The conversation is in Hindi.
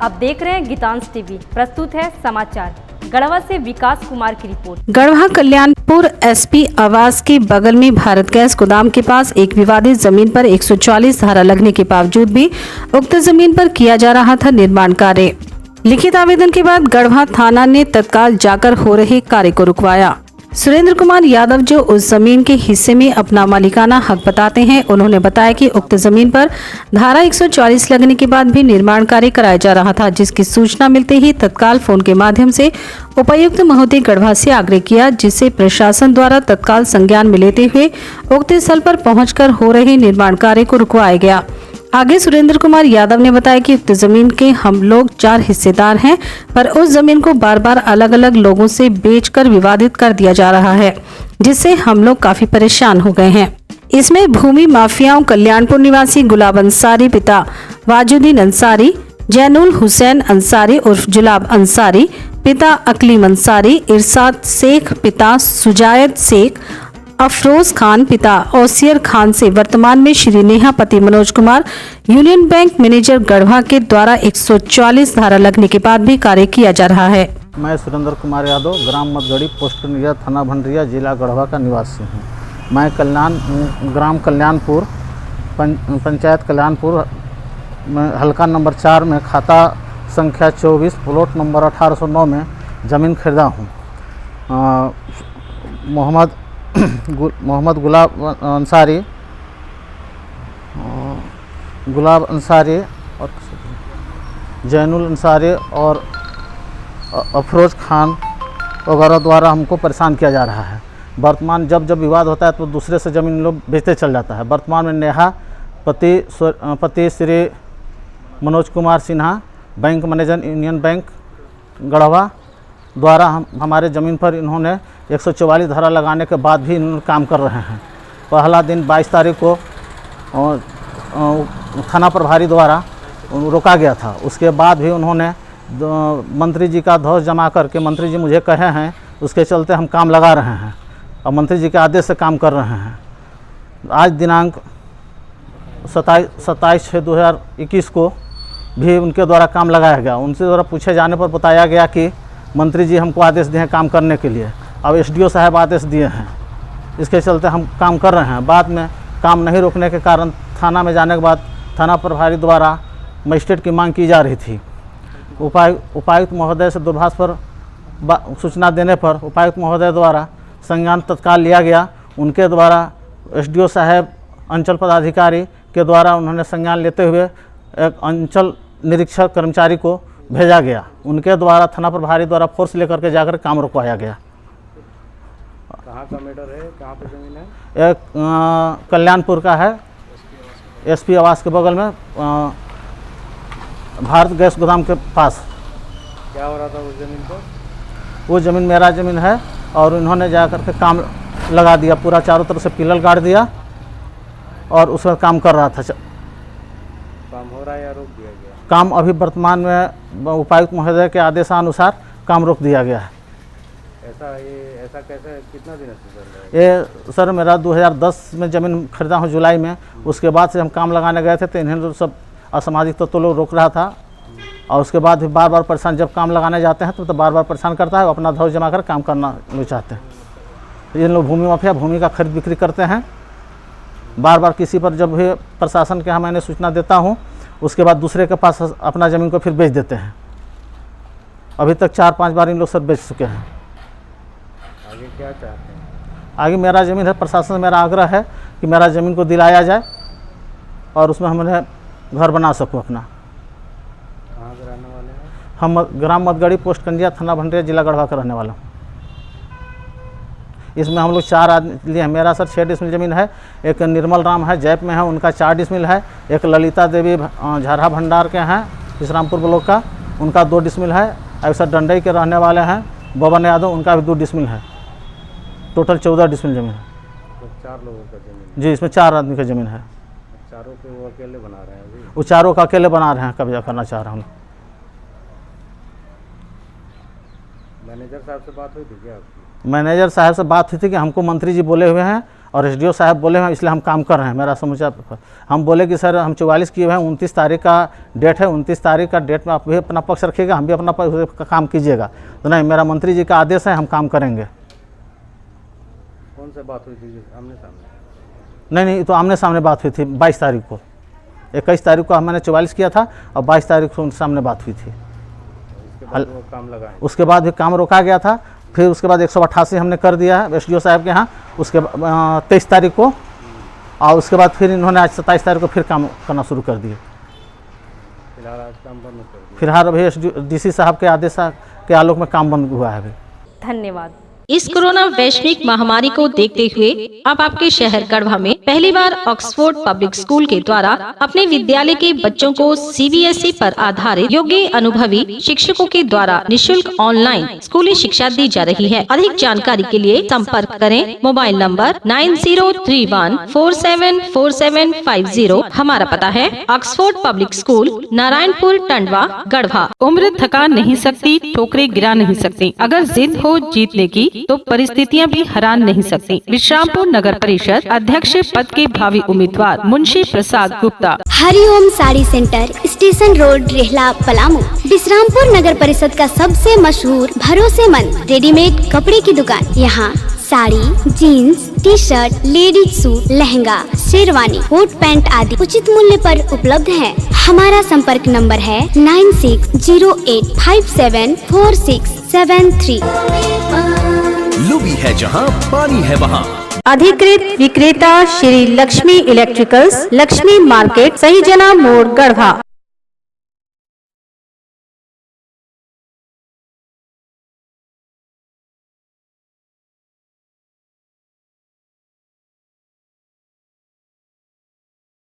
आप देख रहे हैं गीतांश टीवी। प्रस्तुत है समाचार। गढ़वा से विकास कुमार की रिपोर्ट। गढ़वा कल्याणपुर एसपी आवास के बगल में भारत गैस गोदाम के पास एक विवादित जमीन पर 144 धारा लगने के बावजूद भी उक्त जमीन पर किया जा रहा था निर्माण कार्य। लिखित आवेदन के बाद गढ़वा थाना ने तत्काल जाकर हो रहे कार्य को रुकवाया। सुरेंद्र कुमार यादव, जो उस जमीन के हिस्से में अपना मालिकाना हक बताते हैं, उन्होंने बताया कि उक्त जमीन पर धारा 144 लगने के बाद भी निर्माण कार्य कराया जा रहा था, जिसकी सूचना मिलते ही तत्काल फोन के माध्यम से उपायुक्त महोदय गढ़वा से आग्रह किया, जिससे प्रशासन द्वारा तत्काल संज्ञान में लेते हुए उक्त स्थल पर पहुंचकर हो रहे निर्माण कार्य को रुकवाया गया। आगे सुरेंद्र कुमार यादव ने बताया कि उक्त जमीन के हम लोग 4 हिस्सेदार हैं, पर उस जमीन को बार बार अलग अलग लोगों से बेचकर विवादित कर दिया जा रहा है, जिससे हम लोग काफी परेशान हो गए हैं। इसमें भूमि माफियाओं कल्याणपुर निवासी गुलाब अंसारी पिता वाजुद्दीन अंसारी, जैनुल हुसैन अंसारी उर्फ जुलाब अंसारी पिता अकलीम अंसारी, इरशाद शेख पिता सुजायद शेख, अफरोज खान पिता ओसियर खान से वर्तमान में श्री नेहा पति Manoj Kumar union bank manager Garhwa के द्वारा 144 धारा लगने के बाद भी कार्य किया जा रहा है। मैं सुरेंद्र कुमार यादव, ग्राम मदगड़ी, पोस्ट निया, थाना भंडरिया, जिला गढ़वा का निवासी हूँ। मैं ग्राम कल्याणपुर पंचायत कल्याणपुर में हल्का नंबर 4 में खाता संख्या 24 प्लॉट नंबर 1809 में ज़मीन खरीदा हूँ। मोहम्मद गुलाब अंसारी और जैनुल अंसारी और अफरोज खान वगैरह द्वारा हमको परेशान किया जा रहा है। वर्तमान जब विवाद होता है तो दूसरे से ज़मीन लोग बेचते चल जाता है। वर्तमान में नेहा पति Shri Manoj Kumar Sinha, bank manager union bank Garhwa द्वारा हमारे ज़मीन पर इन्होंने 144 धारा लगाने के बाद भी इन्होंने काम कर रहे हैं। पहला दिन 22 तारीख को थाना प्रभारी द्वारा रोका गया था। उसके बाद भी उन्होंने मंत्री जी का ध्वज जमा करके, मंत्री जी मुझे कहे हैं, उसके चलते हम काम लगा रहे हैं और मंत्री जी के आदेश से काम कर रहे हैं। आज दिनांक 27/6/2021 को भी उनके द्वारा काम लगाया गया। उनसे द्वारा पूछे जाने पर बताया गया कि मंत्री जी हमको आदेश दिए हैं काम करने के लिए। अब एसडीओ साहब आदेश दिए हैं, इसके चलते हम काम कर रहे हैं। बाद में काम नहीं रोकने के कारण थाना में जाने के बाद थाना प्रभारी द्वारा मजिस्ट्रेट की मांग की जा रही थी। उपायुक्त महोदय से दूरभाष पर सूचना देने पर उपायुक्त महोदय द्वारा संज्ञान तत्काल लिया गया। उनके द्वारा एसडीओ साहब अंचल पदाधिकारी के द्वारा उन्होंने संज्ञान लेते हुए एक अंचल निरीक्षक कर्मचारी को भेजा गया। उनके द्वारा थाना प्रभारी द्वारा फोर्स लेकर के जाकर काम रुकवाया गया। कहाँ का मैटर है, कहाँ पे ज़मीन है? एक कल्याणपुर का है, एसपी आवास के बगल में भारत गैस गोदाम के पास। क्या हो रहा था उस ज़मीन पर? वो ज़मीन मेरा ज़मीन है और इन्होंने जा कर के काम लगा दिया, पूरा चारों तरफ से पिलर गाड़ दिया और उसमें काम कर रहा था। काम हो रहा है या रोक दिया गया? काम अभी वर्तमान में उपायुक्त महोदय के आदेशानुसार काम रोक दिया गया है। ऐसा कैसे, कितना दिन से चल रहा है? ये सर मेरा 2010 में ज़मीन खरीदा हूँ जुलाई में। उसके बाद से हम काम लगाने गए थे तो इन्हें लोग सब असामाजिक तत्व लोग रोक रहा था और उसके बाद भी बार बार परेशान, जब काम लगाने जाते हैं तो बार बार परेशान करता है। अपना ध्वज जमा कर काम करना लोग चाहते हैं। इन लोग भूमि माफिया भूमि का खरीद बिक्री करते हैं। बार बार किसी पर जब भी प्रशासन के यहाँ मैंने सूचना देता हूँ, उसके बाद दूसरे के पास अपना ज़मीन को फिर बेच देते हैं। अभी तक 4-5 बार इन लोग सब बेच चुके हैं। आगे क्या चाहते हैं? आगे मेरा ज़मीन है, प्रशासन से मेरा आग्रह है कि मेरा ज़मीन को दिलाया जाए और उसमें हमने घर बना सकूं अपना। कहाँ के रहने वाले हैं? हम ग्राम मदगड़ी, पोस्ट कंजिया, थाना भंडरिया, जिला गढ़वा का रहने वाला हूँ। इसमें हम लोग 4 आदमी लिए हैं। मेरा सर 6 डिसमिल ज़मीन है। एक निर्मल राम है, जैप में है, उनका 4 डिसमिल है। एक ललिता देवी झारा भंडार के हैं, इस्लामपुर ब्लॉक का, उनका 2 डिसमिल है। अब सर डंडई के रहने वाले हैं बबन यादव, उनका भी 2 डिसमिल है। टोटल 14 डिसमिल ज़मीन है। तो 4 लोगों का ज़मीन? जी, इसमें 4 आदमी की ज़मीन है। चारों को वो अकेले बना रहे हैं अभी? वो चारों का अकेले बना रहे हैं, कब्जा करना चाह रहे हैं। मैनेजर साहब से बात हुई थी क्या आपकी? मैनेजर साहब से बात हुई थी कि हमको मंत्री जी बोले हुए हैं और एसडीओ साहब बोले हैं इसलिए हम काम कर रहे हैं। मेरा समूचा हम बोले कि सर हम 44 किए हुए हैं, 29 तारीख का डेट है, 29 तारीख का डेट में आप भी अपना पक्ष रखिएगा, हम भी अपना पक्ष काम कीजिएगा। तो नहीं, मेरा मंत्री जी का आदेश है, हम काम करेंगे। कौन सा बात हुई थी आमने सामने? नहीं, तो आमने सामने बात हुई थी 22 तारीख को। 21 तारीख को मैंने 44 किया था और 22 तारीख को उनके सामने बात हुई थी। उसके बाद वो काम लगाए? उसके बाद भी काम रोका गया था। फिर उसके बाद 188 हमने कर दिया है एसडीओ साहब के यहाँ, उसके 23 तारीख को, और उसके बाद फिर इन्होंने आज 27 तारीख को फिर काम करना शुरू कर दिए। फिलहाल आज काम बंद कर दिया? फिलहाल अभी डीसी साहब के आदेश के आलोक में काम बंद हुआ है अभी। धन्यवाद। इस कोरोना वैश्विक महामारी को देखते हुए अब आपके शहर गढ़वा में पहली बार ऑक्सफोर्ड पब्लिक स्कूल के द्वारा अपने विद्यालय के बच्चों को सीबीएसई पर आधारित योग्य अनुभवी शिक्षकों के द्वारा निशुल्क ऑनलाइन स्कूली शिक्षा दी जा रही है। अधिक जानकारी के लिए संपर्क करें मोबाइल नंबर 9031474750। हमारा पता है Oxford public school, Narayanpur, Tandwa, Garhwa. उम्र थका नहीं सकती, ठोकरें गिरा नहीं सकती। अगर जिद हो जीतने की तो परिस्थितियां भी हरा नहीं सकती। विश्रामपुर नगर परिषद अध्यक्ष पद के भावी उम्मीदवार Munshi Prasad Gupta. Hariom sari centre, station road, Rehla, Palamu. Vishrampur नगर परिषद का सबसे मशहूर भरोसेमंद रेडीमेड कपड़े की दुकान। यहाँ sari, jeans, T shirt, ladies suit, lehenga, sherwani, coat pant आदि उचित मूल्य पर उपलब्ध है। हमारा संपर्क नंबर है 9608574673। लुबी है जहां पानी है वहां। अधिकृत विक्रेता श्री लक्ष्मी इलेक्ट्रिकल्स, लक्ष्मी मार्केट, सही जना मोड़, गढ़वा।